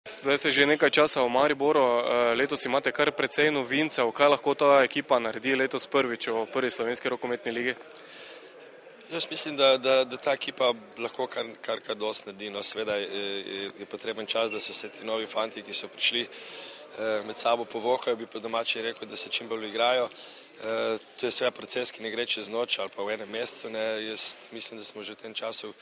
Zdaj ste že nekaj časa v Mariboru, letos imate kar precej novincev. Kaj lahko ta ekipa naredi letos prvič v prvi slovenski rokometni ligi? Jaz mislim, da ta ekipa lahko kar dosti naredi. No, seveda je potreben čas, da so se ti novi fanti, ki so prišli, med sabo povohajo, bi pa domači rekel, da se čim bolj igrajo. To je seveda proces, ki ne gre čez noč ali pa v enem mesecu. Jaz mislim, da smo že v tem času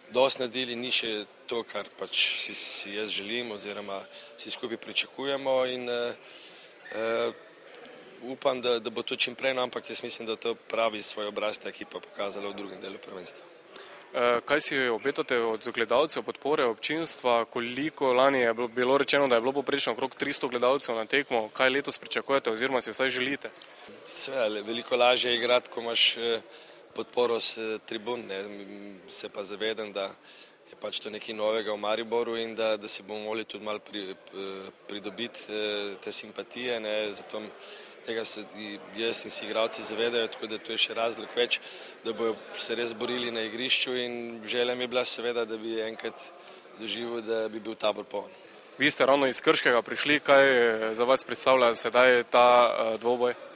dosti naredili, ni še to, kar pač si jaz želim oziroma vsi skupaj pričakujemo in upam, da bo to čim prej, no, ampak jaz mislim, da to pravi svoj obraz ta ekipa pokazala v drugem delu prvenstva. Kaj si obetate od gledalcev, podpore občinstva, koliko lani je bilo rečeno, da je bilo poprečno okrog 300 gledalcev na tekmo, kaj letos pričakujete oziroma si vsaj želite? Seveda, veliko lažje je igrati, ko imaš podporo s tribun, se pa zavedam, da je pač to nekaj novega v Mariboru in da si bomo morali tudi malo pridobiti te simpatije, zato tega se jaz in si igralci zavedajo, tako da to je še razlog več, da bojo se res borili na igrišču in želja mi je bila seveda, da bi enkrat doživel, da bi bil tabor poln. Vi ste ravno iz Krškega prišli, kaj za vas predstavlja sedaj ta dvoboj?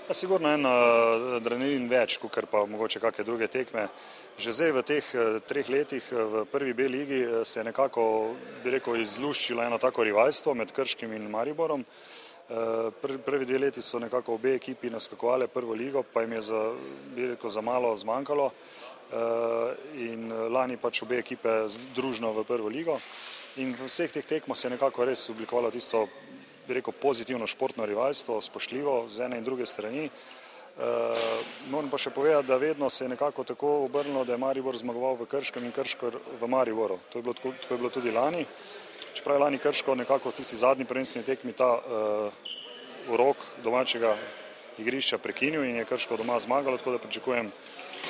Sigurno en adrenalin več, kakor pa mogoče kakšne druge tekme. Že zdaj v teh 3 letih v prvi B ligi se je nekako, bi rekel, izluščilo eno tako rivalstvo med Krškim in Mariborom. Prvi 2 leti so nekako obe ekipi naskakovali prvo ligo, pa jim je bi rekel, za malo zmanjkalo in lani pač obe ekipe družno v prvo ligo. In v vseh teh tekmah se je nekako res oblikovalo tisto, bi rekel, pozitivno športno rivalstvo, spoštljivo z ene in druge strani. Moram pa še povedati, da vedno se je nekako tako obrnilo, da je Maribor zmagoval v Krškem in Krško v Mariboru. To je bilo tudi lani. Čeprav je lani Krško nekako v tisti zadnji prvenstveni tekmi ta urok domačega igrišča prekinil in je Krško doma zmagalo, tako da pričakujem,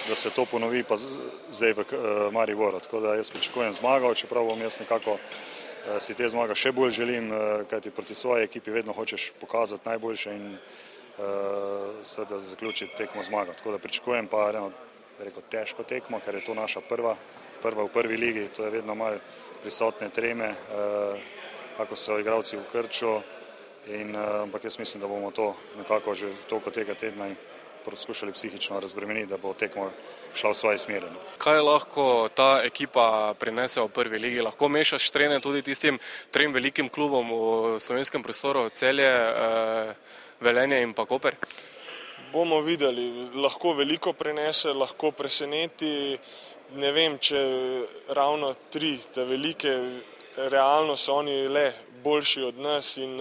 da se to ponovi pa zdaj v Mariboru. Tako da jaz pričakujem zmago, čeprav bom jaz nekako si te zmaga še bolj želim, kajti proti svoji ekipi vedno hočeš pokazati najboljše in seveda zaključiti tekmo zmaga. Tako da pričakujem pa težko tekmo, ker je to naša prva v prvi ligi, to je vedno malo prisotne treme, kako so igralci v krču, ampak jaz mislim, da bomo to nekako že toliko tega tedna poskušali psihično razbremeniti, da bo tekmo šla v svoje smeri. Kaj lahko ta ekipa prinese v prvi ligi? Lahko mešaš trene tudi tistim 3 velikim klubom v slovenskem prostoru, Celje, Velenje in pa Koper? Bomo videli, lahko veliko prinese, lahko preseneti. Ne vem, če ravno 3 te velike, realno so oni le boljši od nas in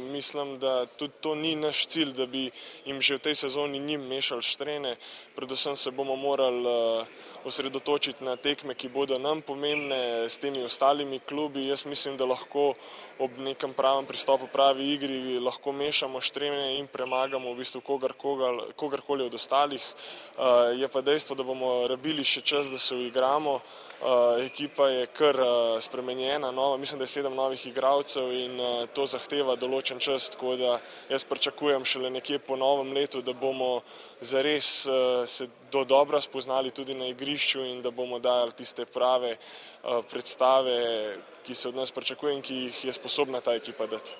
mislim, da tudi to ni naš cilj, da bi jim že v tej sezoni njim mešali štrene. Predvsem se bomo morali osredotočiti na tekme, ki bodo nam pomembne s temi ostalimi klubi. Jaz mislim, da lahko ob nekem pravem pristopu, pravi igri lahko mešamo štrene in premagamo v bistvu kogarkoli od ostalih. Je pa dejstvo, da bomo rabili še čas, da se uigramo. Ekipa je kar spremenjena, mislim, da je 7 novih igralcev in to zahteva določen čas, tako da jaz pričakujem šele nekje po novem letu, da bomo zares se dobro spoznali tudi na igrišču in da bomo dali tiste prave predstave, ki se od nas pričakuje in ki jih je sposobna ta ekipa dati.